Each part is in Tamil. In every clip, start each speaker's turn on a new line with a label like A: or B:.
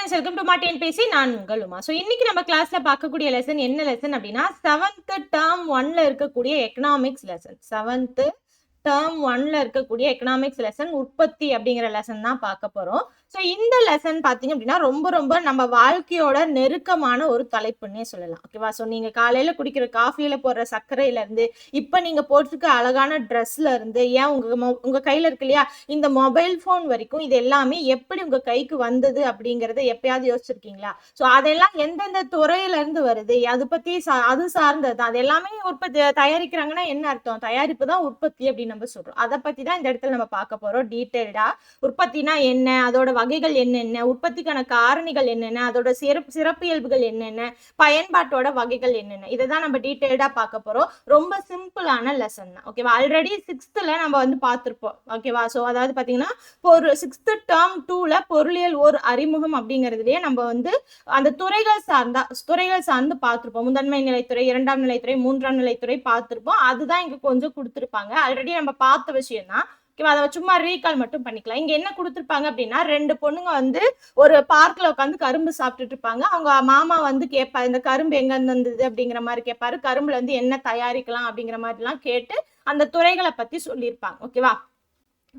A: ஸ்டூடெண்ட்ஸ், வெல்கம் டு மாட்டேன் பேசி. நான் உங்கள் உமா. ஸோ இன்னைக்கு நம்ம கிளாஸ்ல பார்க்கக்கூடிய லெசன் என்ன லெசன் அப்படின்னா, 7th டேர்ம் 1ல இருக்கக்கூடிய எக்கனாமிக்ஸ் லெசன். 7th டேர்ம் 1ல இருக்கக்கூடிய எக்கனாமிக்ஸ் லெசன் உற்பத்தி அப்படிங்கிற லெசன் தான் பார்க்க போறோம். ஸோ இந்த லெசன் பார்த்தீங்க அப்படின்னா ரொம்ப ரொம்ப நம்ம வாழ்க்கையோட நெருக்கமான ஒரு தலைப்புன்னே சொல்லலாம். ஓகேவா? ஸோ நீங்க காலையில குடிக்கிற காஃபியில போடுற சர்க்கரையில இருந்து, இப்ப நீங்க போட்டிருக்க அழகான ட்ரெஸ்ல இருந்து, ஏன் உங்க கையில இருக்கு இல்லையா இந்த மொபைல் போன் வரைக்கும், இது எல்லாமே எப்படி உங்க கைக்கு வந்தது அப்படிங்கறத எப்பயாவது யோசிச்சிருக்கீங்களா? ஸோ அதெல்லாம் எந்தெந்த துறையில இருந்து வருது, அது பத்தி அது சார்ந்தது, அது எல்லாமே உற்பத்தி தயாரிக்கிறாங்கன்னா என்ன அர்த்தம்? தயாரிப்பு தான் உற்பத்தி அப்படின்னு நம்ம சொல்றோம். அதை பத்தி தான் இந்த இடத்துல நம்ம பார்க்க போறோம் டீடைல்டா. உற்பத்தினா என்ன, அதோட வகைகள் என்னென்ன, உற்பத்திக்கான காரணிகள் என்னென்ன, அதோட சிறப்பியல்புகள் என்னென்ன, பயன்பாட்டோட வகைகள் என்னென்ன, இதை தான் நம்ம டீடைல்டா பார்க்க போறோம். ரொம்ப சிம்பிளான லெசன் தான். ஓகேவா? ஆல்ரெடி 6th நம்ம வந்து பார்த்திருப்போம். ஓகேவா? ஸோ அதாவது பாத்தீங்கன்னா ஒரு 6th டேர்ம் 2ல பொருளியல் ஒரு அறிமுகம் அப்படிங்கிறதுலயே நம்ம வந்து அந்த துறைகள் சார்ந்து பார்த்திருப்போம். முதன்மை நிலைத்துறை, 2ஆம் நிலைத்துறை, 3ஆம் நிலைத்துறை பார்த்திருப்போம். அதுதான் இங்க கொஞ்சம் கொடுத்திருப்பாங்க. ஆல்ரெடி நம்ம பார்த்த விஷயம் தான். அதை சும்மா ரீகால் மட்டும் பண்ணிக்கலாம். இங்க என்ன கொடுத்திருப்பாங்க அப்படின்னா, 2 பொண்ணுங்க வந்து ஒரு பார்க்ல உட்காந்து கரும்பு சாப்பிட்டுட்டு இருப்பாங்க. அவங்க மாமா வந்து கேட்பாரு, இந்த கரும்பு எங்க இருந்து வந்தது அப்படிங்கிற மாதிரி கேட்பாரு. கரும்புல இருந்து என்ன தயாரிக்கலாம் அப்படிங்கிற மாதிரி எல்லாம் கேட்டு அந்த துறைகளை பத்தி சொல்லியிருப்பாங்க. ஓகேவா?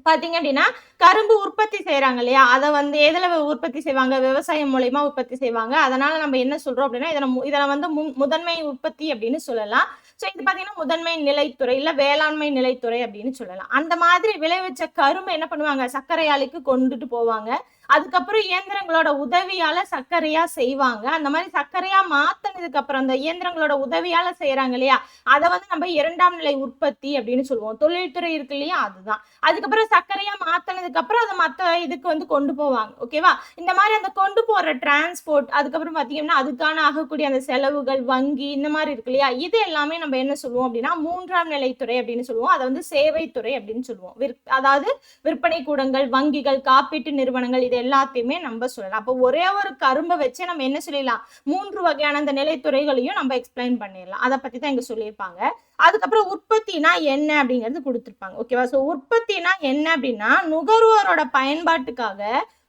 A: பாத்தீங்க அப்படின்னா கரும்பு உற்பத்தி செய்யறாங்க இல்லையா, அதை வந்து எதுல உற்பத்தி செய்வாங்க? விவசாயம் மூலயமா உற்பத்தி செய்வாங்க. அதனால நம்ம என்ன சொல்றோம் அப்படின்னா, இதை வந்து முதன்மை உற்பத்தி அப்படின்னு சொல்லலாம். சோ இது பாத்தீங்கன்னா முதன்மை நிலைத்துறை இல்ல வேளாண்மை நிலைத்துறை அப்படின்னு சொல்லலாம். அந்த மாதிரி விளைவிச்ச கரும்பு என்ன பண்ணுவாங்க? சர்க்கரை ஆலைக்கு கொண்டுட்டு போவாங்க. அதுக்கப்புறம் இயந்திரங்களோட உதவியால சர்க்கரையா செய்வாங்க. அந்த மாதிரி சர்க்கரையா மாத்தினதுக்கு அப்புறம் அந்த இயந்திரங்களோட உதவியால செய்யறாங்க இல்லையா, அதை வந்து நம்ம 2ஆம் நிலை உற்பத்தி அப்படின்னு சொல்லுவோம். தொழில்துறை இருக்கு இல்லையா, அதுதான். அதுக்கப்புறம் சர்க்கரையா மாத்தினதுக்கு அப்புறம் அதை மத்த இதுக்கு வந்து கொண்டு போவாங்க. ஓகேவா? இந்த மாதிரி அந்த கொண்டு போற டிரான்ஸ்போர்ட், அதுக்கப்புறம் பாத்தீங்கன்னா அதுக்கான ஆகக்கூடிய அந்த செலவுகள், வங்கி, இந்த மாதிரி இருக்கு இல்லையா, இது எல்லாமே நம்ம என்ன சொல்லுவோம் அப்படின்னா 3ஆம் நிலைத்துறை அப்படின்னு சொல்லுவோம். அதை வந்து சேவைத்துறை அப்படின்னு சொல்லுவோம். அதாவது விற்பனை கூடங்கள், வங்கிகள், காப்பீட்டு நிறுவனங்கள், இது எல்லாத்தையுமே நம்ம சொல்லலாம். அப்போ ஒரே ஒரு கரும்பை வச்சு நம்ம என்ன சொல்லலாம்? 3 வகையான அந்த நிலைத்துறைகளையும் நம்ம எக்ஸ்பிளைன் பண்ணிடலாம். அதை பத்தி தான் இங்க சொல்லியிருப்பாங்க. அதுக்கப்புறம் உற்பத்தினா என்ன அப்படிங்கிறது கொடுத்திருப்பாங்க. ஓகேவா? சோ உற்பத்தினா என்ன அப்படின்னா, நுகர்வோரோட பயன்பாட்டுக்காக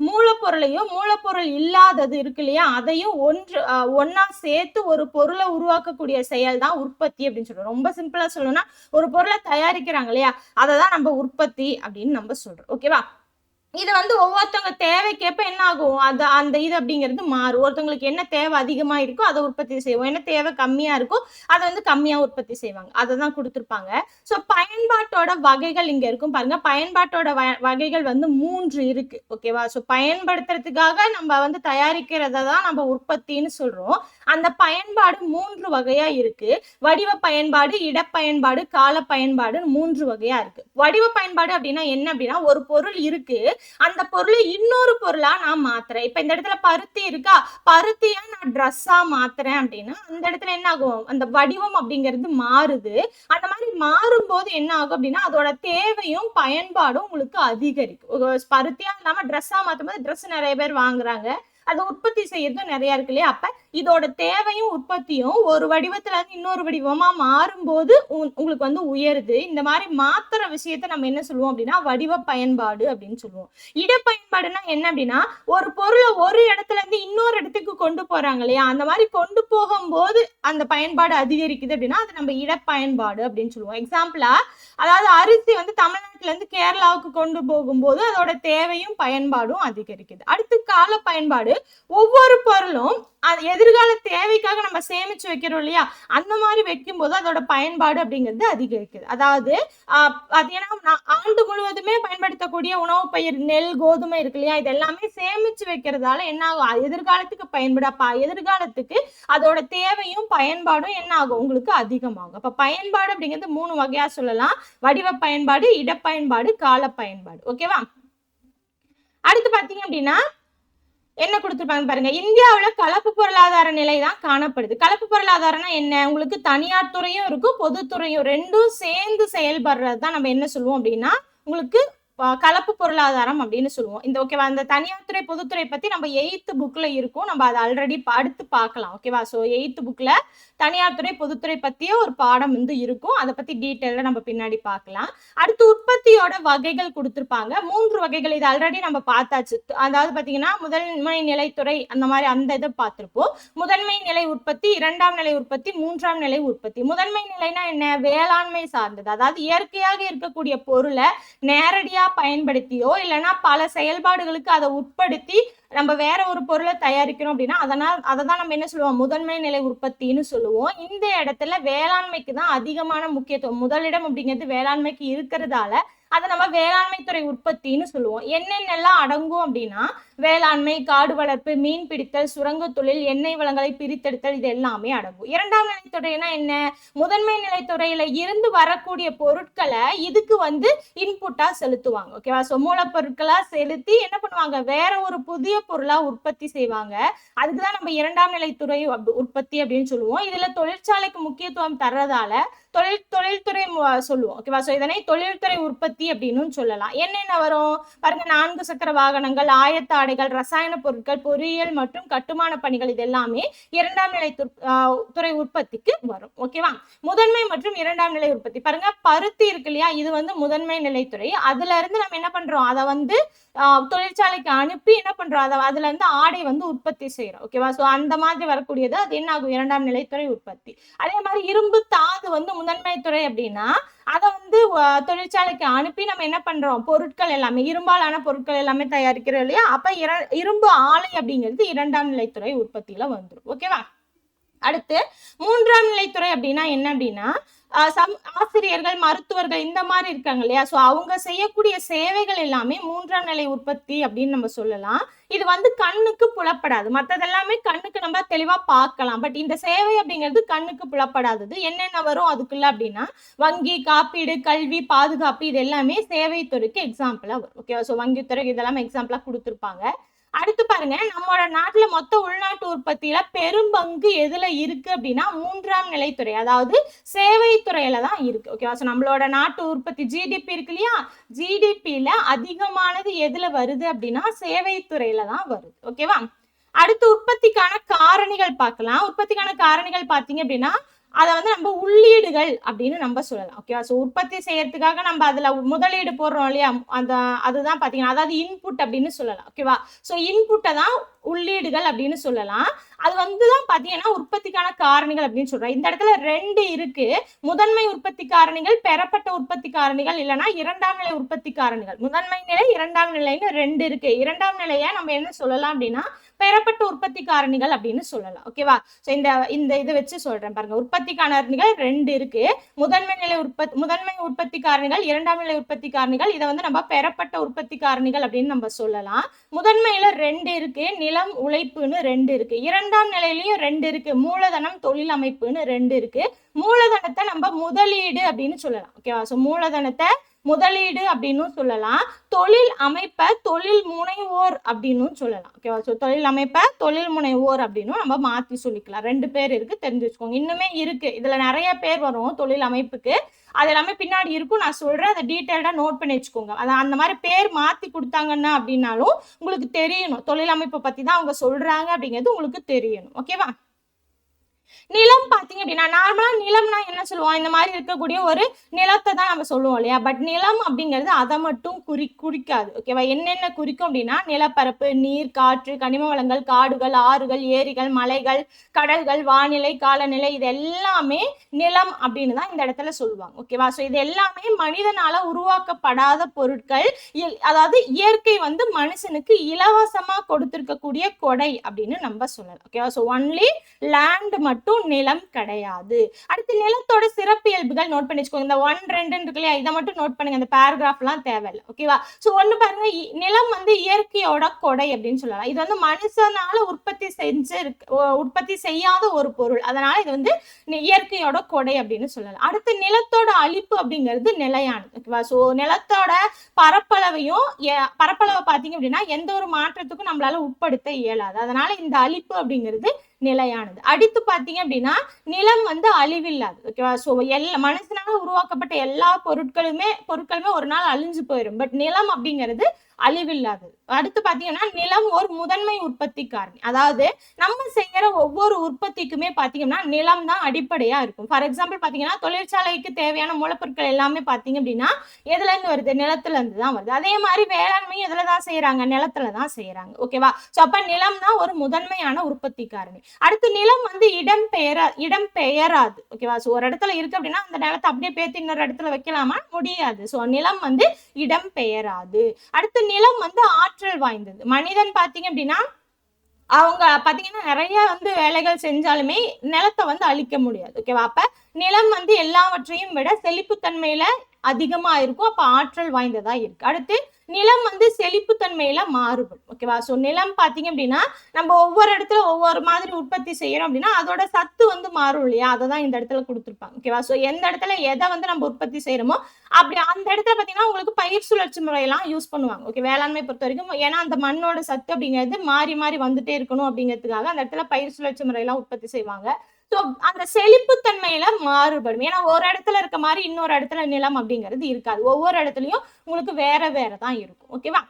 A: மூலப்பொருளையும் மூலப்பொருள் இல்லாதது இருக்கு இல்லையா, அதையும் ஒன்னா சேர்த்து ஒரு பொருளை உருவாக்கக்கூடிய செயல் தான் உற்பத்தி அப்படின்னு சொல்றோம். ரொம்ப சிம்பிளா சொல்லணும்னா, ஒரு பொருளை தயாரிக்கிறாங்க இல்லையா, அதை தான் நம்ம உற்பத்தி அப்படின்னு நம்ம சொல்றோம். ஓகேவா? இது வந்து ஒவ்வொருத்தவங்க தேவைக்கேற்ப என்ன ஆகும், அந்த இது அப்படிங்கிறது மாறும். ஒருத்தவங்களுக்கு என்ன தேவை அதிகமா இருக்கோ அதை உற்பத்தி செய்வோம், என்ன தேவை கம்மியா இருக்கோ அதை வந்து கம்மியா உற்பத்தி செய்வாங்க. அதை தான் கொடுத்துருப்பாங்க. ஸோ பயன்பாட்டோட வகைகள் இங்க இருக்கும் பாருங்க. பயன்பாட்டோட வகைகள் வந்து 3 இருக்கு. ஓகேவா? ஸோ பயன்படுத்துறதுக்காக நம்ம வந்து தயாரிக்கிறத தான் நம்ம உற்பத்தின்னு சொல்றோம். அந்த பயன்பாடு 3 வகையா இருக்கு. வடிவ பயன்பாடு, இடப்பயன்பாடு, கால பயன்பாடு, 3 வகையா இருக்கு. வடிவ பயன்பாடு அப்படின்னா என்ன அப்படின்னா, ஒரு பொருள் இருக்கு, அந்த பொருளை இன்னொரு பொருளா நான் மாத்துறேன். இப்ப இந்த இடத்துல பருத்தி இருக்கா, பருத்தியா நான் ட்ரெஸ்ஸா மாத்துறேன் அப்படின்னா அந்த இடத்துல என்ன ஆகும்? அந்த வடிவம் அப்படிங்கிறது மாறுது. அந்த மாதிரி மாறும் போது என்ன ஆகும் அப்படின்னா, அதோட தேவையும் பயன்பாடும் உங்களுக்கு அதிகரிக்கும். பருத்தியா இல்லாம ட்ரெஸ்ஸா மாத்தும் போது ட்ரெஸ் நிறைய பேர் வாங்குறாங்க, அதை உற்பத்தி செய்யறதும் நிறைய இருக்கு இல்லையா. அப்ப இதோட தேவையும் உற்பத்தியும் ஒரு வடிவத்துல இருந்து இன்னொரு வடிவமா மாறும்போது உங்களுக்கு வந்து உயருது. இந்த மாதிரி மாத்துற விஷயத்த நம்ம என்ன சொல்லுவோம் அப்படின்னா வடிவ பயன்பாடு அப்படின்னு சொல்லுவோம். இடப்பயன்பாடுனா என்ன அப்படின்னா, ஒரு பொருளை ஒரு இடத்துல இருந்து இன்னொரு இடத்துக்கு கொண்டு போறாங்க இல்லையா, அந்த மாதிரி கொண்டு போகும்போது அந்த பயன்பாடு அதிகரிக்குது அப்படின்னா அது நம்ம இடப்பயன்பாடு அப்படின்னு சொல்லுவோம். எக்ஸாம்பிளா, அதாவது அரிசி வந்து தமிழ்நாட்டுல இருந்து கேரளாவுக்கு கொண்டு போகும்போது அதோட தேவையும் பயன்பாடும் அதிகரிக்குது. அடுத்து கால பயன்பாடு. ஒவ்வொரு பொருளும் எதிர்கால தேவைக்காக நம்ம சேமிச்சு வைக்கிறோம் இல்லையா, அந்த மாதிரி வைக்கும் போது அதோட பயன்பாடு அப்படிங்கிறது அதிகரிக்குது. அதாவது ஆண்டு முழுவதுமே பயன்படுத்தக்கூடிய உணவு பயிர், நெல், கோதுமை இருக்கு இல்லையா, இது எல்லாமே சேமிச்சு வைக்கிறதால என்ன ஆகும்? எதிர்காலத்துக்கு பயன்படுப்பா, எதிர்காலத்துக்கு அதோட தேவையும் பயன்பாடும் என்ன ஆகும்? உங்களுக்கு அதிகமாகும். அப்ப பயன்பாடு அப்படிங்கிறது 3 வகையா சொல்லலாம். வடிவ பயன்பாடு, இடப்பயன்பாடு, கால பயன்பாடு. ஓகேவா? அடுத்து பாத்தீங்க அப்படின்னா என்ன கொடுத்துருப்பாங்க பாருங்க. இந்தியாவுல கலப்பு பொருளாதார நிலை தான் காணப்படுது. கலப்பு பொருளாதாரம்னா என்ன? உங்களுக்கு தனியார் துறையும் இருக்கும், பொதுத்துறையும், ரெண்டும் சேர்ந்து செயல்படுறது தான் நம்ம என்ன சொல்லுவோம் அப்படின்னா உங்களுக்கு கலப்பு பொருளாதாரம் அப்படின்னு சொல்லுவோம். இந்த ஓகேவா, அந்த தனியார் துறை பொதுத்துறை பத்தி நம்ம 8th புக்ல இருக்கும், நம்ம அதை ஆல்ரெடி அடுத்து பார்க்கலாம். ஓகேவா, ஸோ 8th புக்ல தனியார் துறை பொதுத்துறை பத்திய ஒரு பாடம் வந்து இருக்கும், அதை பத்தி டீட்டெயில நம்ம பின்னாடி பார்க்கலாம். அடுத்து உற்பத்தியோட வகைகள் கொடுத்திருப்பாங்க, 3 வகைகள். இது ஆல்ரெடி நம்ம பார்த்தாச்சு. அதாவது பாத்தீங்கன்னா முதன்மை நிலைத்துறை அந்த மாதிரி அந்த இதை பார்த்திருப்போம். முதன்மை நிலை உற்பத்தி, 2ஆம் நிலை உற்பத்தி, 3ஆம் நிலை உற்பத்தி. முதன்மை நிலைனா என்ன? வேளாண்மை சார்ந்தது. அதாவது இயற்கையாக இருக்கக்கூடிய பொருளை நேரடியா பயன்படுத்தியோ இல்லைன்னா பல செயல்பாடுகளுக்கு அதை உட்படுத்தி நம்ம வேற ஒரு பொருளை தயாரிக்கிறோம் அப்படின்னா அதை தான் நம்ம என்ன சொல்லுவோம்? முதன்மை நிலை உற்பத்தின்னு சொல்லுவோம். இந்த இடத்துல வேளாண்மைக்கு தான் அதிகமான முக்கியத்துவம், முதலிடம் அப்படிங்கிறது வேளாண்மைக்கு இருக்கிறதால அதை நம்ம வேளாண்மை துறை உற்பத்தின்னு சொல்லுவோம். என்னென்னலாம் அடங்கும் அப்படின்னா வேளாண்மை, காடு வளர்ப்பு, மீன் பிடித்தல், சுரங்க தொழில், எண்ணெய் வளங்களை பிரித்தெடுத்தல், இது எல்லாமே அடங்கும். 2ஆம் நிலைத்துறைனா என்ன? முதன்மை நிலைத்துறையில இருந்து வரக்கூடிய பொருட்களை இதுக்கு வந்து இன்புட்டா செலுத்துவாங்க. ஓகேவா, ஸோ மூலப்பொருட்களா செலுத்தி என்ன பண்ணுவாங்க? வேற ஒரு புதிய பொருளா உற்பத்தி செய்வாங்க. அதுக்குதான் நம்ம 2ஆம் நிலைத்துறை உற்பத்தி அப்படின்னு சொல்லுவோம். இதுல தொழிற்சாலைக்கு முக்கியத்துவம் தர்றதால தொழில்துறை சொல்லுவோம். ஓகேவா, ஸோ இதனை தொழில்துறை உற்பத்தி அப்படின்னு சொல்லலாம். என்னென்ன வரும் பாருங்க? 4 சக்கர வாகனங்கள், ஆயத்த ஆடைகள், ரசாயன பொருட்கள், பொறியியல் மற்றும் கட்டுமான பணிகள், இது எல்லாமே 2ஆம் நிலை துறை உற்பத்திக்கு வரும். ஓகேவா, முதன்மை மற்றும் 2ஆம் நிலை உற்பத்தி பாருங்க. பருத்தி இருக்கு இல்லையா, இது வந்து முதன்மை நிலைத்துறை. அதுல இருந்து நம்ம என்ன பண்றோம்? அதை வந்து தொழிற்சாலைக்கு அனுப்பி என்ன பண்றோம்? அதுல இருந்து ஆடை வந்து உற்பத்தி செய்யறோம். ஓகேவா, ஸோ அந்த மாதிரி வரக்கூடியது அது என்ன ஆகும்? 2ஆம் நிலைத்துறை உற்பத்தி. அதே மாதிரி இரும்பு தாது வந்து முதன்மை துறை அப்படின்னா அதை வந்து தொழிற்சாலைக்கு அனுப்பி நம்ம என்ன பண்றோம்? பொருட்கள் எல்லாமே, இரும்பாலான பொருட்கள் எல்லாமே தயாரிக்கிறோம் இல்லையா, அப்ப இரும்பு ஆலை அப்படிங்கிறது 2ஆம் நிலைத்துறை உற்பத்தியில வந்துடும். ஓகேவா, அடுத்து 3ஆம் நிலைத்துறை அப்படின்னா என்ன அப்படின்னா ஆசிரியர்கள், மருத்துவர்கள் இந்த மாதிரி இருக்காங்க இல்லையா, ஸோ அவங்க செய்யக்கூடிய சேவைகள் எல்லாமே 3ஆம் நிலை உற்பத்தி அப்படின்னு நம்ம சொல்லலாம். இது வந்து கண்ணுக்கு புலப்படாது, மற்றதெல்லாமே கண்ணுக்கு நம்ம தெளிவா பார்க்கலாம். பட் இந்த சேவை அப்படிங்கிறது கண்ணுக்கு புலப்படாதது. என்னென்ன வரும் அதுக்குள்ள அப்படின்னா வங்கி, காப்பீடு, கல்வி, பாதுகாப்பு, இது எல்லாமே சேவை துறைக்கு எக்ஸாம்பிளா வரும். ஓகேவா, ஸோ வங்கித்துறை இதெல்லாமே எக்ஸாம்பிளா கொடுத்துருப்பாங்க. அடுத்து பாருங்க, நம்மளோட நாட்டுல மொத்த உள்நாட்டு உற்பத்தியில பெரும்பங்கு எதுல இருக்கு அப்படின்னா 3ஆம் நிலைத்துறை, அதாவது சேவை துறையில தான் இருக்கு. ஓகேவா, ஸோ நம்மளோட நாட்டு உற்பத்தி ஜிடிபி இருக்கு இல்லையா, ஜிடிபியில அதிகமானது எதுல வருது அப்படின்னா சேவை துறையில தான் வருது. ஓகேவா, அடுத்து உற்பத்திக்கான காரணிகள் பார்க்கலாம். உற்பத்திக்கான காரணிகள் பார்த்தீங்க அப்படின்னா அதை வந்து நம்ம உள்ளீடுகள் அப்படின்னு நம்ம சொல்லலாம். ஓகேவா, ஸோ உற்பத்தி செய்யறதுக்காக நம்ம அதுல முதலீடு போடுறோம் இல்லையா, அதுதான் பாத்தீங்கன்னா அதாவது இன்புட் அப்படின்னு சொல்லலாம். ஓகேவா, ஸோ இன்புட்டை தான் உள்ளீடுகள் அப்படின்னு சொல்லலாம். அது வந்துதான் பாத்தீங்கன்னா உற்பத்திக்கான காரணிகள் அப்படின்னு சொல்றோம். இந்த இடத்துல 2 இருக்கு, முதன்மை உற்பத்தி காரணிகள், பெறப்பட்ட உற்பத்தி காரணிகள், இல்லைன்னா 2ஆம் நிலை உற்பத்தி காரணிகள். முதன்மை நிலை, 2ஆம் நிலைன்னு 2 இருக்கு. 2ஆம் நிலையை நம்ம என்ன சொல்லலாம் அப்படின்னா பெறப்பட்ட உற்பத்தி காரணிகள் அப்படின்னு சொல்லலாம். ஓகேவா, ஸோ இந்த இதை வச்சு சொல்றேன் பாருங்க. உற்பத்தி காரணிகள் 2 இருக்கு, முதன்மை உற்பத்தி காரணிகள், 2ஆம் நிலை உற்பத்தி காரணிகள். இதை வந்து நம்ம பெறப்பட்ட உற்பத்தி காரணிகள் அப்படின்னு நம்ம சொல்லலாம். முதன்மையில 2 இருக்கு, நிலம், உழைப்புன்னு 2 இருக்கு. 2ஆம் நிலையிலயும் 2 இருக்கு, மூலதனம், தொழில் அமைப்புன்னு 2 இருக்கு. மூலதனத்தை நம்ம முதலீடு அப்படின்னு சொல்லலாம். ஓகேவா, ஸோ மூலதனத்தை முதலீடு அப்படின்னு சொல்லலாம். தொழில் அமைப்பை தொழில் முனைவோர் அப்படின்னு சொல்லலாம். ஓகேவா, ஸோ தொழில் அமைப்பை தொழில் முனைவோர் அப்படின்னு நம்ம மாற்றி சொல்லிக்கலாம். 2 பேர் இருக்கு, தெரிஞ்சு வச்சுக்கோங்க. இன்னுமே இருக்கு, இதுல நிறைய பேர் வரும் தொழில் அமைப்புக்கு, அது எல்லாமே பின்னாடி இருக்கும், நான் சொல்றேன், அதை டீட்டெயில்டா நோட் பண்ணி வச்சுக்கோங்க. அதை அந்த மாதிரி பேர் மாத்தி கொடுத்தாங்கன்னா அப்படின்னாலும் உங்களுக்கு தெரியணும், தொழில் அமைப்பை பத்தி தான் அவங்க சொல்றாங்க அப்படிங்கிறது உங்களுக்கு தெரியணும். ஓகேவா, நிலம் பாத்தீங்க அப்படின்னா நார்மலா நிலம்னா என்ன சொல்லுவோம்? இந்த மாதிரி இருக்கக்கூடிய ஒரு நிலத்தை தான் நம்ம சொல்லுவோம் இல்லையா, பட் நிலம் அப்படிங்கிறது அதை மட்டும் குறிக்காது. ஓகேவா, என்னென்ன குறிக்கும் அப்படின்னா நிலப்பரப்பு, நீர், காற்று, கனிம வளங்கள், காடுகள், ஆறுகள், ஏரிகள், மலைகள், கடல்கள், வானிலை, காலநிலை, இது எல்லாமே நிலம் அப்படின்னு தான் இந்த இடத்துல சொல்லுவாங்க. ஓகேவா, ஸோ இது எல்லாமே மனிதனால உருவாக்கப்படாத பொருட்கள், அதாவது இயற்கை வந்து மனுஷனுக்கு இலவசமா கொடுத்திருக்கக்கூடிய கொடை அப்படின்னு நம்ம சொல்லலாம். ஓகேவா, ஸோ ஒன்லி லேண்ட் மட்டும், நிலம் கிடையாது. அடுத்து நிலத்தோட சிறப்பியல்புகள் நோட் பண்ணி வச்சுக்கோங்க. இந்த 1, 2 இருக்கு இல்லையா, இதை மட்டும் நோட் பண்ணுங்க, இந்த பேராகிராஃப் எல்லாம் தேவையில்லை. ஓகேவா, ஸோ ஒண்ணு பாருங்க, நிலம் வந்து இயற்கையோட கொடை அப்படின்னு சொல்லலாம். இது வந்து மனுஷனால உற்பத்தி செய்யாத ஒரு பொருள், அதனால இது வந்து இயற்கையோட கொடை அப்படின்னு சொல்லலாம். அடுத்து நிலத்தோட அழிப்பு அப்படிங்கிறது நிலையானது. ஓகேவா, ஸோ நிலத்தோட பரப்பளவை பார்த்தீங்க அப்படின்னா எந்த ஒரு மாற்றத்துக்கும் நம்மளால உட்படுத்த இயலாது, அதனால இந்த அழிப்பு அப்படிங்கிறது நிலையானது. அடுத்து பாத்தீங்க அப்படின்னா நிலம் வந்து அழிவில்லாது. ஓகேவா? ஸோ மனுஷனால உருவாக்கப்பட்ட எல்லா பொருட்களுமே ஒரு நாள் அழிஞ்சு போயிடும். பட் நிலம் அப்படிங்கிறது அழிவில்லாதது. அடுத்து பாத்தீங்கன்னா நிலம் ஒரு முதன்மை உற்பத்தி காரணி. அதாவது நம்ம செய்யற ஒவ்வொரு உற்பத்திக்குமே பாத்தீங்கன்னா நிலம் தான் அடிப்படையா இருக்கும். ஃபார் எக்ஸாம்பிள் பாத்தீங்கன்னா தொழிற்சாலைக்கு தேவையான மூலப்பொருட்கள் எல்லாமே பாத்தீங்க அப்படின்னா எதுல இருந்து வருது? நிலத்துல இருந்து தான் வருது. அதே மாதிரி வேளாண்மையும் எதுலதான் செய்யறாங்க? நிலத்துலதான் செய்யறாங்க. ஓகேவா? சோ அப்ப நிலம் தான் ஒரு முதன்மையான உற்பத்தி காரணி. அடுத்து நிலம் வந்து இடம் பெயராது. ஓகேவா? சோ ஒரு இடத்துல இருக்கு அப்படின்னா அந்த நிலத்தை அப்படியே பேத்து இன்னொரு இடத்துல வைக்கலாமா? முடியாது. சோ நிலம் வந்து இடம் பெயராது. அடுத்து நிலம் வந்து ஆற்றல் வாய்ந்தது. மனிதன் பாத்தீங்க அப்படின்னா அவங்க பாத்தீங்கன்னா நிறைய வந்து வேலைகள் செஞ்சாலுமே நிலத்தை வந்து அழிக்க முடியாது. ஓகேவா? அப்ப நிலம் வந்து எல்லாவற்றையும் விட செழிப்புத்தன்மையில அதிகமா இருக்கும். அப்ப ஆற்றல் வாய்ந்ததா இருக்கு. அடுத்து நிலம் வந்து செழிப்புத்தன்மையில மாறுபடும். ஓகேவா? சோ நிலம் பாத்தீங்க அப்படின்னா நம்ம ஒவ்வொரு இடத்துல ஒவ்வொரு மாதிரி உற்பத்தி செய்யறோம் அப்படின்னா அதோட சத்து வந்து மாறும் இல்லையா? அததான் இந்த இடத்துல கொடுத்துருப்பாங்க. ஓகேவா? சோ எந்த இடத்துல எதை வந்து நம்ம உற்பத்தி செய்யறோமோ அப்படி அந்த இடத்துல பாத்தீங்கன்னா உங்களுக்கு பயிர் சுழற்சி முறையெல்லாம் யூஸ் பண்ணுவாங்க. ஓகே, வேளாண்மை பொறுத்த வரைக்கும் ஏன்னா அந்த மண்ணோட சத்து அப்படிங்கிறது மாறி மாறி வந்துட்டே இருக்கணும் அப்படிங்கிறதுக்காக அந்த இடத்துல பயிர் சுழற்சி முறையெல்லாம் உற்பத்தி செய்வாங்க. ஸோ அந்த செழிப்புத்தன்மையில மாறுபடும். ஏன்னா ஒரு இடத்துல இருக்க மாதிரி இன்னொரு இடத்துல நிலம் அப்படிங்கிறது இருக்காது. ஒவ்வொரு இடத்துலயும் உங்களுக்கு வேற வேறதான் இருக்கும். ஓகேவா?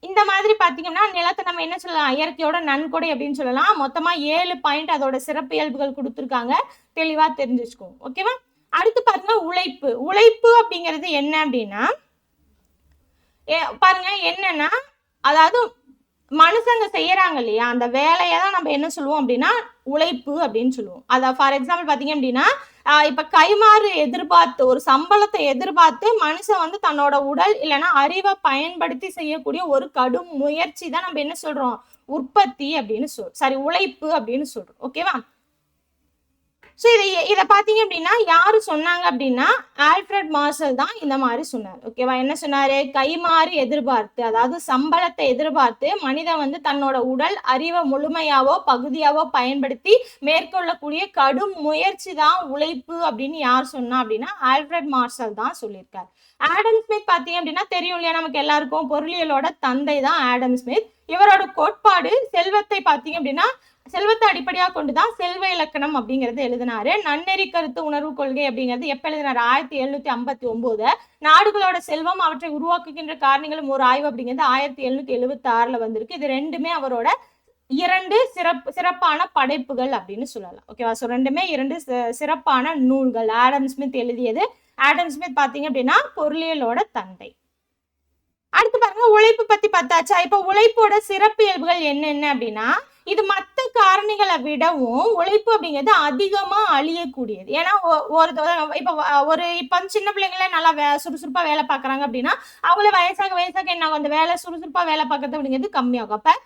A: இந்த மாதிரி பாத்தீங்கன்னா நிலத்தை நம்ம என்ன சொல்லலாம்? இயற்கையோட நன்கொடை அப்படின்னு சொல்லலாம். மொத்தமா 7 பாயிண்ட் அதோட சிறப்பியல்புகள் கொடுத்துருக்காங்க. தெளிவா தெரிஞ்சுச்சுக்கோங்க. ஓகேவா? அடுத்து பாருங்க உழைப்பு அப்படிங்கிறது என்ன அப்படின்னா பாருங்க என்னன்னா அதாவது மனுஷங்க செய்யறாங்க இல்லையா அந்த வேலையதான் நம்ம என்ன சொல்லுவோம் அப்படின்னா உழைப்பு அப்படின்னு சொல்லுவோம். அத ஃபார் எக்ஸாம்பிள் பாத்தீங்க அப்படின்னா இப்ப கைமாறு எதிர்பார்த்து ஒரு சம்பளத்தை எதிர்பார்த்து மனுஷன் வந்து தன்னோட உடல் இல்லைன்னா அறிவை பயன்படுத்தி செய்யக்கூடிய ஒரு கடும் முயற்சி தான் நம்ம என்ன சொல்றோம்? உற்பத்தி அப்படின்னு சொல்றோம். உழைப்பு அப்படின்னு சொல்றோம். ஓகேவா? ஸோ இதை பார்த்தீங்க அப்படின்னா யாரு சொன்னாங்க அப்படின்னா ஆல்ஃபிரட் மார்ஷல் தான் இந்த மாதிரி சொன்னார். ஓகேவா? என்ன சொன்னாரு? கைமாறி எதிர்பார்த்து அதாவது சம்பளத்தை எதிர்பார்த்து மனிதன் வந்து தன்னோட உடல் அறிவை முழுமையாவோ பகுதியாவோ பயன்படுத்தி மேற்கொள்ளக்கூடிய கடும் முயற்சி தான் உழைப்பு அப்படின்னு யார் சொன்னா அப்படின்னா ஆல்ஃபிரட் மார்ஷல் தான் சொல்லியிருக்காரு. ஆடம் ஸ்மித் பார்த்தீங்க அப்படின்னா தெரியும் இல்லையா நமக்கு எல்லாருக்கும், பொருளியலோட தந்தை தான் ஆடம் ஸ்மித். இவரோட கோட்பாடு செல்வத்தை பார்த்தீங்க அப்படின்னா செல்வத்தை அடிப்படையாக கொண்டுதான் செல்வ இலக்கணம் அப்படிங்கறது எழுதினாரு. நன்னெறி கருத்து உணர்வு கொள்கை அப்படிங்கிறது எப்ப எழுதினாரு? 1759. நாடுகளோட செல்வம் அவற்றை உருவாக்குகின்ற காரணிகளும் ஒரு ஆய்வு அப்படிங்கிறது 1776 வந்திருக்கு. இது ரெண்டுமே அவரோட 2 சிறப்பான படைப்புகள் அப்படின்னு சொல்லலாம். ஓகேவா? சோ ரெண்டுமே 2 சிறப்பான நூல்கள். ஆடம் ஸ்மித் எழுதியது. ஆடம் ஸ்மித் பாத்தீங்க அப்படின்னா பொருளியலோட தந்தை. அடுத்து பாருங்க உழைப்பு பத்தி பார்த்தாச்சா? இப்ப உழைப்போட சிறப்பியல்புகள் என்னென்ன அப்படின்னா இது மற்ற காரணிகளை விடவும் உழைப்பு அப்படிங்கிறது அதிகமா அழியக்கூடியது. ஏன்னா இப்ப சின்ன பிள்ளைங்கள நல்லா சுறுசுறுப்பா வேலை பாக்குறாங்க அப்படின்னா அவங்கள வயசாக என்ன அந்த வேலை சுறுசுறுப்பா வேலை பார்க்கறது அப்படிங்கிறது கம்மியாகும். அப்ப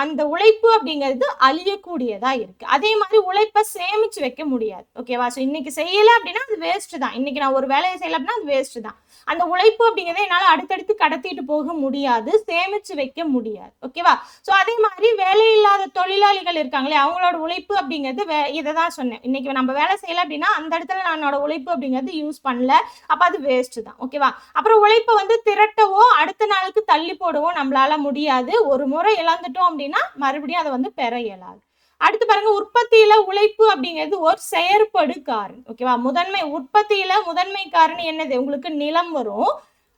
A: அந்த உழைப்பு அப்படிங்கிறது அழியக்கூடியதா இருக்கு. அதே மாதிரி உழைப்பை சேமிச்சு வைக்க முடியாது. ஓகேவா? சோ இன்னைக்கு செய்யல அப்படின்னா அது வேஸ்ட் தான். இன்னைக்கு நான் ஒரு வேலையை செய்யல அப்படின்னா அது வேஸ்ட் தான். அந்த உழைப்பு அப்படிங்கிறத என்னால அடுத்தடுத்து கடத்திட்டு போக முடியாது, சேமிச்சு வைக்க முடியாது. ஓகேவா? சோ அதே மாதிரி வேலை இல்லாத தொழிலாளிகள் இருக்காங்களே அவங்களோட உழைப்பு அப்படிங்கிறது இதைதான் சொன்னேன். இன்னைக்கு நம்ம வேலை செய்யல அப்படின்னா அந்த இடத்துல என்னோட உழைப்பு அப்படிங்கிறது யூஸ் பண்ணல, அப்ப அது வேஸ்ட் தான். ஓகேவா? அப்புறம் உழைப்பை வந்து திரட்டவோ அடுத்த நாளுக்கு தள்ளி போடவோ நம்மளால முடியாது. ஒரு முறை இழந்துட்டோம் அப்படின்னா மறுபடியும் அதை வந்து பெற இயலாது. அடுத்து பாருங்க உற்பத்தியில உழைப்பு அப்படிங்கிறது ஒரு செயற்படு காரணி. ஓகேவா? உற்பத்தியில முதன்மை காரணி என்னது? உங்களுக்கு நிலம் வரும்.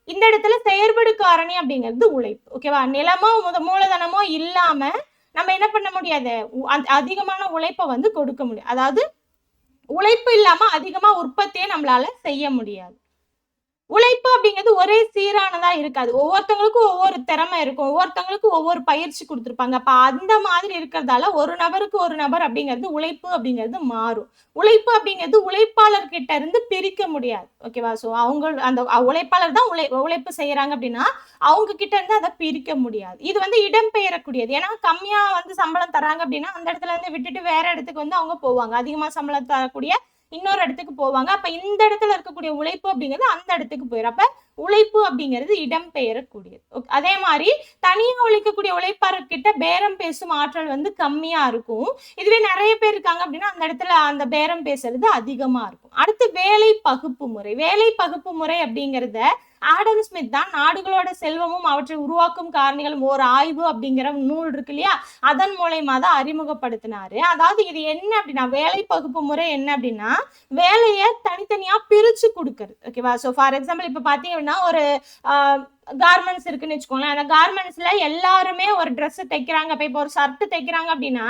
A: இந்த இடத்துல செயற்படு காரணி அப்படிங்கிறது உழைப்பு. ஓகேவா? நிலமோ மூலதனமோ இல்லாம நம்ம என்ன பண்ண முடியாது? அதிகமான உழைப்பை வந்து கொடுக்க முடியும். அதாவது உழைப்பு இல்லாம அதிகமா உற்பத்தியை நம்மளால செய்ய முடியாது. உழைப்பு அப்படிங்கிறது ஒரே சீரானதா இருக்காது. ஒவ்வொருத்தவங்களுக்கும் ஒவ்வொரு திறமை இருக்கும், ஒவ்வொருத்தவங்களுக்கும் ஒவ்வொரு பயிற்சி கொடுத்துருப்பாங்க. அப்ப அந்த மாதிரி இருக்கிறதால ஒரு நபருக்கு ஒரு நபர் அப்படிங்கிறது உழைப்பு அப்படிங்கிறது மாறும். உழைப்பு அப்படிங்கிறது உழைப்பாளர் கிட்ட இருந்து பிரிக்க முடியாது. ஓகேவா? சோ அந்த உழைப்பாளர் தான் உழைப்பு செய்யறாங்க அப்படின்னா அவங்க கிட்ட இருந்து அதை பிரிக்க முடியாது. இது வந்து இடம்பெயரக்கூடியது. ஏன்னா கம்மியா வந்து சம்பளம் தராங்க அப்படின்னா அந்த இடத்துல இருந்து விட்டுட்டு வேற இடத்துக்கு வந்து அவங்க போவாங்க. அதிகமா சம்பளம் தரக்கூடிய இன்னொரு இடத்துக்கு போவாங்க. அப்ப இந்த இடத்துல இருக்கக்கூடிய உழைப்பு அப்படிங்கிறது அந்த இடத்துக்கு போயிடும். அப்ப உழைப்பு அப்படிங்கிறது இடம்பெயரக்கூடியது. அதே மாதிரி தனியா உழைக்கக்கூடிய உழைப்பாளர்கிட்ட பேரம் பேசும் ஆற்றல் வந்து கம்மியா இருக்கும். இதுவே நிறைய பேர் இருக்காங்க அப்படின்னா அந்த இடத்துல அந்த பேரம் பேசுறது அதிகமா இருக்கும். அடுத்து வேலை பகுப்பு முறை. வேலை பகுப்பு முறை அப்படிங்கிறத ஆடம் ஸ்மித் தான் நாடுகளோட செல்வமும் அவற்றை உருவாக்கும் காரணிகளும் ஒரு ஆய்வு அப்படிங்கிற நூல் இருக்கு இல்லையா, அதன் மூலயமா தான் அறிமுகப்படுத்தினாரு. அதாவது இது என்ன அப்படின்னா, வேலை பகுப்பு முறை என்ன அப்படின்னா, வேலையை தனித்தனியா பிரிச்சு கொடுக்கறது. ஓகேவா? ஸோ ஃபார் எக்ஸாம்பிள் இப்ப பாத்தீங்க அப்படின்னா ஒரு கார்மெண்ட்ஸ் இருக்குன்னு வச்சுக்கோங்களேன். அந்த கார்மெண்ட்ஸ்ல எல்லாருமே ஒரு ட்ரெஸ் தைக்கிறாங்க. இப்போ ஒரு ஷர்ட் தைக்கிறாங்க அப்படின்னா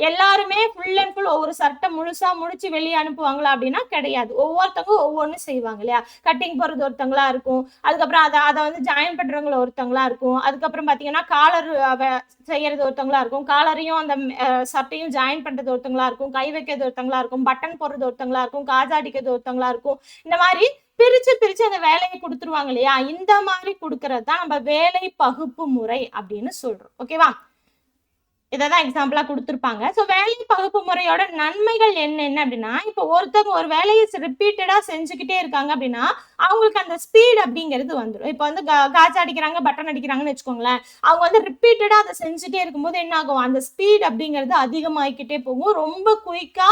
A: எல்லாருமே ஃபுல் அண்ட் ஃபுல் ஒவ்வொரு ஷர்ட்டை முழுசா முடிச்சு வெளியே அனுப்புவாங்களா அப்படின்னா கிடையாது. ஒவ்வொருத்தவங்க ஒவ்வொன்றும் செய்வாங்க இல்லையா. கட்டிங் போடுறது ஒருத்தங்களா இருக்கும், அதுக்கப்புறம் அதை வந்து ஜாயின் பண்றவங்கள ஒருத்தங்களா இருக்கும், அதுக்கப்புறம் பாத்தீங்கன்னா காலர் செய்யறது ஒருத்தங்களா இருக்கும், காலரையும் அந்த ஷர்ட்டையும் ஜாயின் பண்றது ஒருத்தங்களா இருக்கும், கை வைக்கிறது ஒருத்தங்களா இருக்கும், பட்டன் போடுறது ஒருத்தங்களா இருக்கும், காஜா அடிக்கிறது ஒருத்தங்களா இருக்கும். இந்த மாதிரி பிரிச்சு அந்த வேலையை கொடுத்துருவாங்க இல்லையா. இந்த மாதிரி கொடுக்கறது தான் நம்ம வேலை பகுப்பு முறை அப்படின்னு சொல்றோம். ஓகேவா? இதான் எக்ஸாம்பிளா கொடுத்துருப்பாங்க. ஸோ வேலை பகுப்பு முறையோட நன்மைகள் என்ன அப்படின்னா, இப்போ ஒருத்தவங்க ஒரு வேலையை ரிப்பீட்டடா செஞ்சுக்கிட்டே இருக்காங்க அப்படின்னா அவங்களுக்கு அந்த ஸ்பீட் அப்படிங்கிறது வந்துடும். இப்போ வந்து காஜா அடிக்கிறாங்க, பட்டன் அடிக்கிறாங்கன்னு வச்சுக்கோங்களேன். அவங்க வந்து ரிப்பீட்டடா அதை செஞ்சுட்டே இருக்கும்போது என்ன ஆகும், அந்த ஸ்பீட் அப்படிங்கிறது அதிகமாகிக்கிட்டே போகும். ரொம்ப குயிக்கா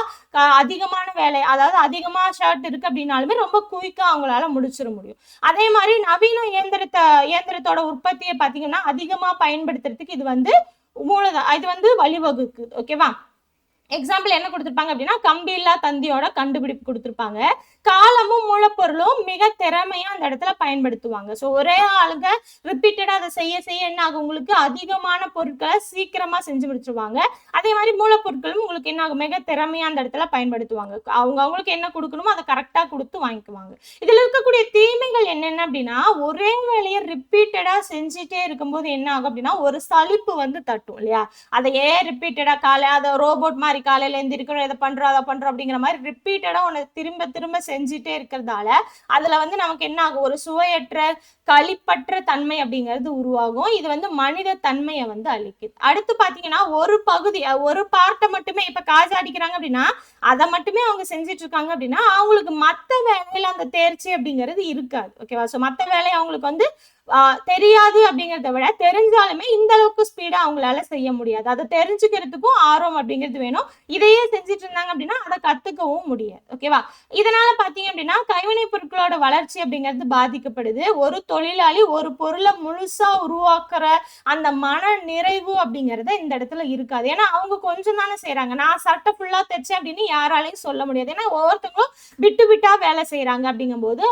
A: அதிகமான வேலை, அதாவது அதிகமா ஷர்ட் இருக்கு அப்படின்னாலுமே ரொம்ப குயிக்கா அவங்களால முடிச்சிட முடியும். அதே மாதிரி நவீன இயந்திரத்தோட உற்பத்தியை பார்த்தீங்கன்னா அதிகமா பயன்படுத்துறதுக்கு இது வந்து இது வந்து வழிவகுக்குது. ஓகேவா? எக்ஸாம்பிள் என்ன கொடுத்துருப்பாங்க அப்படின்னா, கம்பி இல்லா தந்தியோட கண்டுபிடிப்பு கொடுத்துருப்பாங்க. காலமும் மூலப்பொருளும் மிக திறமையா அந்த இடத்துல பயன்படுத்துவாங்க. ஸோ ஒரே ஆளுங்க ரிப்பீட்டடா அதை செய்ய என்ன ஆகும், உங்களுக்கு அதிகமான பொருட்களை சீக்கிரமா செஞ்சு முடிச்சிருவாங்க. அதே மாதிரி மூலப்பொருட்களும் உங்களுக்கு என்ன ஆகும், மிக திறமையா அந்த இடத்துல பயன்படுத்துவாங்க. அவங்களுக்கு என்ன கொடுக்கணுமோ அதை கரெக்டா கொடுத்து வாங்கிக்குவாங்க. இதுல இருக்கக்கூடிய தீமைகள் என்னென்ன அப்படின்னா, ஒரே வேலையை ரிப்பீட்டடா செஞ்சுட்டே இருக்கும்போது என்ன ஆகும் அப்படின்னா ஒரு சலிப்பு வந்து தட்டும் இல்லையா. அதையே ரிப்பீட்டடா அதை ரோபோட் மாதிரி காலையில எழுந்திருக்கிறோம், இதை பண்றோம் அதை பண்றோம் அப்படிங்கிற மாதிரி ரிப்பீட்டடா ஒன்று திரும்ப செஞ்சுட்டே இருக்கிறதால அதுல வந்து நமக்கு என்ன ஆகும், ஒரு சுவையற்ற களிப்பற்ற தன்மை அப்படிங்கிறது உருவாகும். இது வந்து மனித தன்மையை வந்து அளிக்குது. அடுத்து பாத்தீங்கன்னா ஒரு பகுதி ஒரு பார்ட்டை மட்டுமே, இப்ப காஜா அடிக்கிறாங்க அப்படின்னா அதை மட்டுமே அவங்க செஞ்சுட்டு இருக்காங்க அப்படின்னா அவங்களுக்கு மத்த வேலையில அந்த தேர்ச்சி அப்படிங்கிறது இருக்காது. ஓகேவா? ஸோ மத்த வேலையை அவங்களுக்கு வந்து தெரியாது அப்படிங்கிறத விட தெரிஞ்சாலுமே இந்த அளவுக்கு ஸ்பீடா அவங்களால செய்ய முடியாது. அதை தெரிஞ்சுக்கிறதுக்கும் ஆர்வம் அப்படிங்கிறது வேணும். இதையே செஞ்சுட்டு இருந்தாங்க அப்படின்னா அதை கத்துக்கவும் முடியாது. ஓகேவா? இதனால பாத்தீங்க அப்படின்னா கைவினை பொருட்களோட வளர்ச்சி அப்படிங்கிறது பாதிக்கப்படுது. ஒரு தொழிலாளி ஒரு பொருளை முழுசா உருவாக்குற அந்த மன நிறைவு அப்படிங்கறத இந்த இடத்துல இருக்காது. ஏன்னா அவங்க கொஞ்சம் தானே செய்யறாங்க. நான் சட்டை ஃபுல்லா தைச்சேன் அப்படின்னு யாராலையும் சொல்ல முடியாது. ஏன்னா ஒவ்வொருத்தவங்களும் விட்டு வேலை செய்யறாங்க. அப்படிங்கும் போது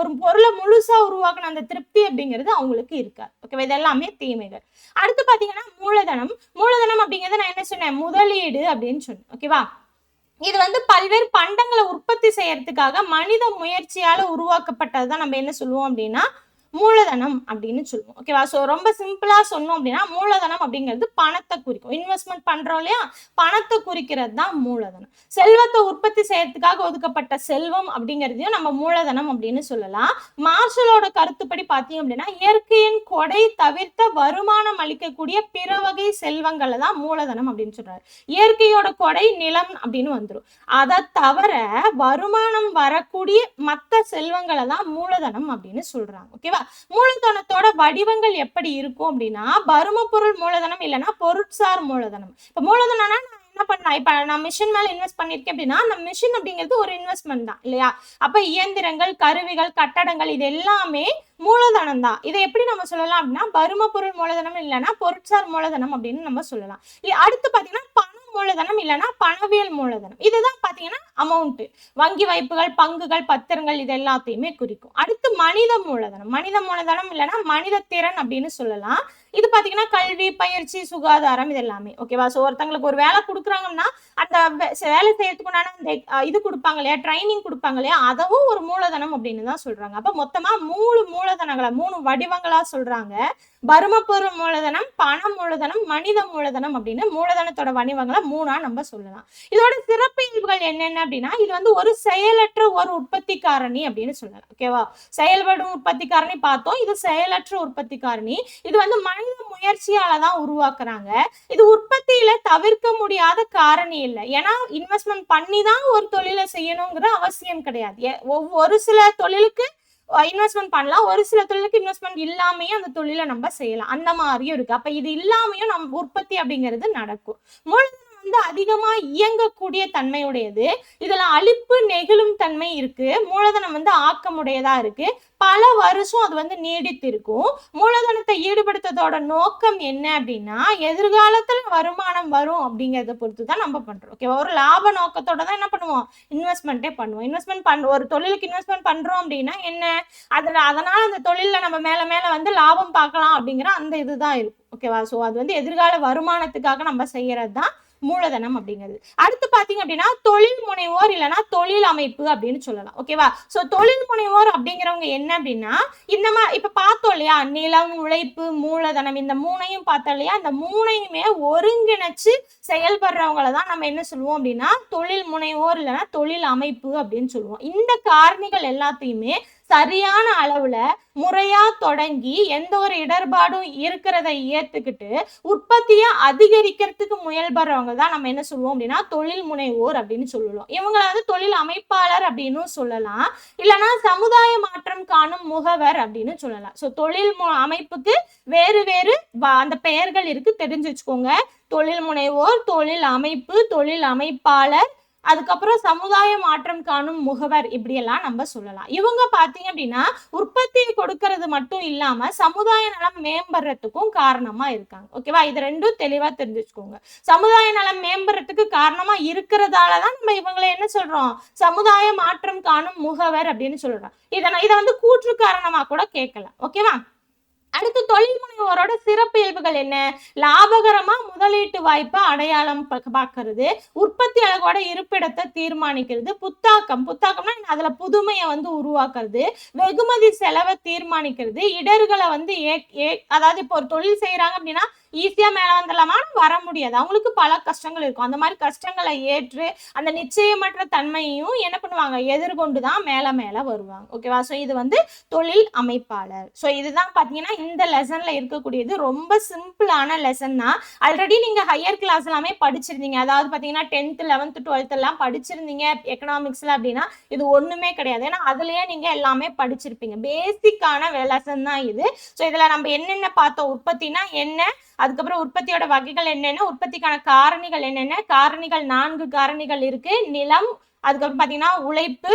A: ஒரு பொருளை முழுசா உருவாக்குன அந்த திருப்தி அப்படிங்கிறது அவங்களுக்கு இருக்காது. ஓகேவா? இது எல்லாமே தீமைகள். அடுத்து பாத்தீங்கன்னா மூலதனம் அப்படிங்கிறது நான் என்ன சொன்னேன், முதலீடு அப்படின்னு சொன்னேன். ஓகேவா? இது வந்து பல்வேறு பண்டங்களை உற்பத்தி செய்யறதுக்காக மனித முயற்சியால உருவாக்கப்பட்டதுதான் நம்ம என்ன சொல்லுவோம் அப்படின்னா மூலதனம் அப்படின்னு சொல்லுவோம். ஓகேவா? ஸோ ரொம்ப சிம்பிளா சொன்னோம் அப்படின்னா மூலதனம் அப்படிங்கிறது பணத்தை குறிக்கும். இன்வெஸ்ட்மெண்ட் பண்றோம் இல்லையா, பணத்தை குறிக்கிறது தான் மூலதனம். செல்வத்தை உற்பத்தி செய்யறதுக்காக ஒதுக்கப்பட்ட செல்வம் அப்படிங்கிறதையும் நம்ம மூலதனம் அப்படின்னு சொல்லலாம். மார்ஷலோட கருத்துப்படி பார்த்தீங்க அப்படின்னா இயற்கையின் கொடை தவிர்த்த வருமானம் அளிக்கக்கூடிய பிற வகை செல்வங்களை தான் மூலதனம் அப்படின்னு சொல்றாரு. இயற்கையோட கொடை நிலம் அப்படின்னு வந்துடும். அதை தவிர வருமானம் வரக்கூடிய மற்ற செல்வங்களை தான் மூலதனம் அப்படின்னு சொல்றாங்க. ஓகேவா? மூலதனத்தோட வடிவங்கள் எப்படி இருக்கும் அப்படின்னா பரும பொருள் மூலதனம் இல்லைன்னா பொருட்சார் மூலதனம். இப்ப மூலதனம்னா என்ன பண்ணலாம், இப்ப நான் மிஷின் மேல இன்வெஸ்ட் பண்ணிருக்கேன் அப்படின்னா அந்த மிஷின் அப்படிங்கிறது ஒரு இன்வெஸ்ட்மெண்ட் தான் இல்லையா. அப்ப இயந்திரங்கள், கருவிகள், கட்டடங்கள் இது எல்லாமே மூலதனம் தான். இதை எப்படி நம்ம சொல்லலாம் அப்படின்னா பரும பொருள் மூலதனம் இல்லைன்னா பொருட்சார் மூலதனம் அப்படின்னு நம்ம சொல்லலாம். அடுத்து பாத்தீங்கன்னா பண மூலதனம் இல்லைன்னா பணவியல் மூலதனம். இதுதான் பாத்தீங்கன்னா அமௌண்ட், வங்கி வைப்புகள், பங்குகள், பத்திரங்கள் இது எல்லாத்தையுமே குறிக்கும். அடுத்து மனித மூலதனம் இல்லைன்னா மனித திறன் அப்படின்னு சொல்லலாம். இது பாத்தீங்கன்னா கல்வி, பயிற்சி, சுகாதாரம் இது எல்லாமே. ஓகேவா? ஸோ ஒருத்தங்களுக்கு ஒரு வேலை கொடுக்குறாங்கன்னா அந்த வேலை செய்யறதுக்கு உண்டான அந்த இது கொடுப்பாங்க இல்லையா, ட்ரைனிங் கொடுப்பாங்க இல்லையா, அதவும் ஒரு மூலதனம் அப்படின்னு தான் சொல்றாங்க. அப்ப மொத்தமா 3 மூலதனங்களை 3 வடிவங்களா சொல்றாங்க. பரும பொருள் மூலதனம், பண மூலதனம், மனித மூலதனம் அப்படின்னு மூலதனத்தோட வடிவங்களை 3ஆ நம்ம சொல்லலாம். இதோட சிறப்பியல்புகள் என்னென்ன அப்படின்னா இது வந்து ஒரு செயலற்ற ஒரு உற்பத்தி காரணி அப்படின்னு சொல்லலாம். ஓகேவா? செயல்படும் உற்பத்தி காரணி பார்த்தோம், இது செயலற்ற உற்பத்தி காரணி. இது வந்து மனித முயற்சியாலதான் உருவாக்குறாங்க. இது உற்பத்தியில தவிர்க்க முடியாத காரணி இல்லை. ஏன்னா இன்வெஸ்ட்மெண்ட் பண்ணி தான் ஒரு தொழிலை செய்யணுங்கிற அவசியம் கிடையாது. ஒரு சில தொழிலுக்கு இன்வெஸ்ட்மெண்ட் பண்ணலாம், ஒரு சில தொழிலுக்கு இன்வெஸ்ட்மெண்ட் இல்லாமையும் அந்த தொழிலை நம்ம செய்யலாம். அந்த மாதிரியும் இருக்கு. அப்ப இது இல்லாமையும் நம்ம உற்பத்தி அப்படிங்கிறது நடக்கும். மூலதனம் வந்து வந்து அதிகமா இயங்கக்கூடிய தன்மையுடையது. இதுல அளிப்பு நெகிழும் தன்மை இருக்கு. மூலதனம் வந்து ஆக்கமுடையதா இருக்கு. பல வருஷம் அது வந்து நீடித்து இருக்கும். மூலதனத்தை ஈடுபடுத்ததோட நோக்கம் என்ன அப்படின்னா எதிர்காலத்துல வருமானம் வரும் அப்படிங்கறத பொறுத்து தான் நம்ம பண்றோம். ஓகேவா? ஒரு லாப நோக்கத்தோட தான் என்ன பண்ணுவோம், இன்வெஸ்ட்மெண்ட்டே பண்ணுவோம். ஒரு தொழிலுக்கு இன்வெஸ்ட்மெண்ட் பண்றோம் அப்படின்னா என்ன, அதனால அந்த தொழில நம்ம மேல மேல வந்து லாபம் பார்க்கலாம் அப்படிங்கிற அந்த இதுதான் இருக்கும். ஓகேவா? சோ அது வந்து எதிர்கால வருமானத்துக்காக நம்ம செய்யறது தான் மூலதனம் அப்படிங்கிறது. அடுத்து பாத்தீங்க அப்படின்னா தொழில் முனைவோர் இல்லைன்னா தொழில் அமைப்பு அப்படின்னு சொல்லலாம். ஓகேவா? சோ தொழில் முனைவோர் அப்படிங்கிறவங்க என்ன அப்படின்னா இந்த மாதிரி இப்ப பார்த்தோம் இல்லையா, நிலம், உழைப்பு, மூலதனம், இந்த மூணையும் பார்த்தோம் இல்லையா, இந்த மூணையுமே ஒருங்கிணைச்சு செயல்படுறவங்களை தான் நம்ம என்ன சொல்லுவோம் அப்படின்னா தொழில் முனைவோர் இல்லைன்னா தொழில் அமைப்பு அப்படின்னு சொல்லுவோம். இந்த காரணிகள் எல்லாத்தையுமே சரியான அளவுல முறையா தொடங்கி எந்த ஒரு இடர்பாடும் இருக்கிறத ஏத்துக்கிட்டு உற்பத்தியை அதிகரிக்கிறதுக்கு முயல்படுறவங்க தான் நம்ம என்ன சொல்லுவோம் அப்படின்னா தொழில் முனைவோர் அப்படின்னு சொல்லலாம். இவங்களை வந்து தொழில் அமைப்பாளர் அப்படின்னு சொல்லலாம், இல்லைன்னா சமுதாய மாற்றம் காணும் முகவர் அப்படின்னு சொல்லலாம். ஸோ தொழில் அமைப்புக்கு வேறு வேறு அந்த பெயர்கள் இருக்கு, தெரிஞ்சு வச்சுக்கோங்க. தொழில் முனைவோர், தொழில் அமைப்பு, தொழில் அமைப்பாளர், அதுக்கப்புறம் சமுதாய மாற்றம் காணும் முகவர், இப்படியெல்லாம் நம்ம சொல்லலாம். இவங்க பாத்தீங்க அப்படின்னா உற்பத்தியை கொடுக்கறது மட்டும் இல்லாம சமுதாய நலம் மேம்படுறதுக்கும் காரணமா இருக்காங்க. ஓகேவா? இது ரெண்டும் தெளிவா தெரிஞ்சுக்கோங்க. சமுதாய நலம் மேம்படுறதுக்கு காரணமா இருக்கிறதாலதான் நம்ம இவங்களை என்ன சொல்றோம், சமுதாய மாற்றம் காணும் முகவர் அப்படின்னு சொல்றோம். இதை வந்து கூற்று காரணமா கூட கேட்கலாம். ஓகேவா? அடுத்து தொழில் முனைவோரோட சிறப்பு இயல்புகள் என்ன, லாபகரமா முதலீட்டு வாய்ப்பை அடையாளம் பார்க்கறது, உற்பத்தி அழகோட இருப்பிடத்தை தீர்மானிக்கிறது, புத்தாக்கம்னா அதுல புதுமையை வந்து உருவாக்குறது, வெகுமதி செலவை தீர்மானிக்கிறது, இடர்களை வந்து அதாவது இப்போ ஒரு தொழில் செய்யறாங்க அப்படின்னா ஈஸியா மேல வந்துடலாமா, வர முடியாது, அவங்களுக்கு பல கஷ்டங்கள் இருக்கும். அந்த மாதிரி கஷ்டங்களை ஏற்று அந்த நிச்சயமற்ற தன்மையையும் என்ன பண்ணுவாங்க, எதிர்கொண்டுதான் மேல மேல வருவாங்க. ஓகேவா? சோ இது வந்து தொழில் அமைப்பாளர். சோ இதுதான் பாத்தீங்கன்னா இந்த லெசன்ல இருக்கக்கூடியது. ரொம்ப சிம்பிளான லெசன் தான். ஆல்ரெடி நீங்க ஹையர் கிளாஸ் எல்லாமே படிச்சிருந்தீங்க. அதாவது பாத்தீங்கன்னா 10th 11th 12th எல்லாம் படிச்சிருந்தீங்க எக்கனாமிக்ஸ்ல அப்படின்னா இது ஒண்ணுமே கிடையாது. ஏன்னா அதுலயே நீங்க எல்லாமே படிச்சிருப்பீங்க. பேசிக்கான லெசன் தான் இது. சோ இதுல நம்ம என்னென்ன பார்த்தோம், உற்பத்தினா என்ன, அதுக்கப்புறம் உற்பத்தியோட வகைகள் என்னென்ன, உற்பத்திக்கான காரணிகள் என்னென்ன, காரணிகள் 4 காரணிகள் இருக்கு, நிலம், அதுக்கப்புறம் பாத்தீங்கன்னா உழைப்பு,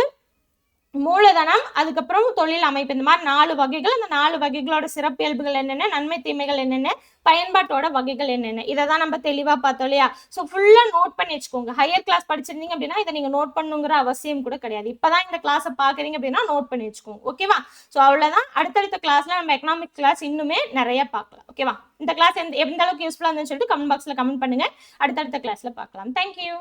A: மூலதனம், அதுக்கப்புறம் தொழில் அமைப்பு, இந்த மாதிரி 4 வகைகள். அந்த 4 வகைகளோட சிறப்பியல்புகள் என்னென்ன, நன்மை தீமைகள் என்னென்ன, பயன்பாட்டோட வகைகள் என்னென்ன, இதை தான் நம்ம தெளிவா பார்த்தோம் இல்லையா? ஸோ ஃபுல்லா நோட் பண்ணி வச்சுக்கோங்க. ஹையர் கிளாஸ் படிச்சிருந்தீங்க அப்படின்னா இதை நீங்க நோட் பண்ணுங்கிற அவசியம் கூட கிடையாது. இப்பதான் இந்த கிளாஸை பாக்குறீங்க அப்படின்னா நோட் பண்ணி வச்சுக்கோங்க. ஓகேவா? ஸோ அவ்வளவுதான். அடுத்தடுத்த கிளாஸ்ல நம்ம எக்கனாமிக் கிளாஸ் இன்னுமே நிறைய பார்க்கலாம். ஓகேவா? இந்த கிளாஸ் எந்த அளவுக்கு யூஸ்ஃபுல்லா இருந்துன்னு சொல்லிட்டு கமெண்ட் பாக்ஸ்ல கமெண்ட் பண்ணுங்க. அடுத்தடுத்த கிளாஸ்ல பார்க்கலாம். தேங்க்யூ.